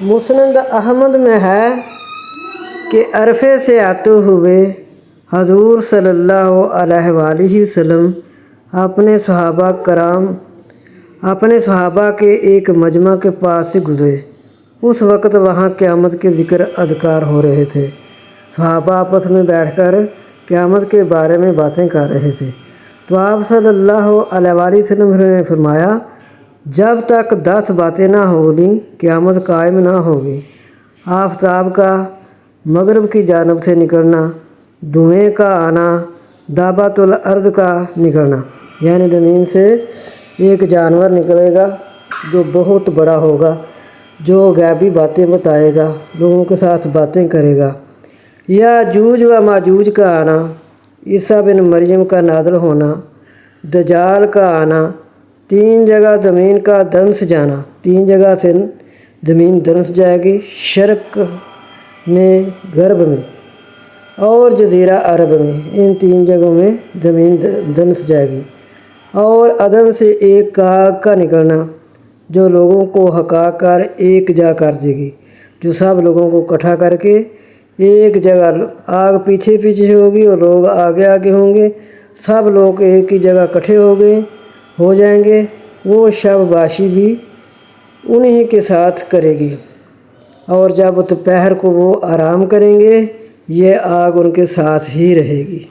मुस्नद अहमद में है कि अरफे से आते हुए हजूर सल्लल्लाहु अलैहि वसल्लम अपने सहाबा के एक मजमा के पास से गुजरे। उस वक़्त वहाँ क़यामत के ज़िक्र अज़कार हो रहे थे। सहाबा आपस में बैठकर क़यामत के बारे में बातें कर रहे थे। तो आप सल्लल्लाहु अलैहि वसल्लम ने फरमाया, जब तक 10 बातें ना होगी क़यामत कायम ना होगी। आफ़ताब का मगरब की जानब से निकलना, धुएँ का आना, दाबातुल अर्द का निकलना, यानी ज़मीन से एक जानवर निकलेगा जो बहुत बड़ा होगा, जो गैबी बातें बताएगा, लोगों के साथ बातें करेगा। याजूज व माजूज का आना, ईसा बिन मरियम का नाज़िल होना, दज्जाल का आना, 3 जगह ज़मीन का दंस जाना, 3 जगह से ज़मीन दंस जाएगी, शर्क में, गर्ब में और जज़ीरा अरब में, इन 3 जगहों में ज़मीन दंस जाएगी। और अदन से एक काग का निकलना जो लोगों को हका कर एक जा कर देगी, जो सब लोगों को इकट्ठा करके एक जगह, आग पीछे पीछे होगी और लोग आगे आगे होंगे, सब लोग एक ही जगह इकट्ठे हो जाएंगे। वो शबबाशी भी उन्हीं के साथ करेगी और जब दोपहर को वो आराम करेंगे ये आग उनके साथ ही रहेगी।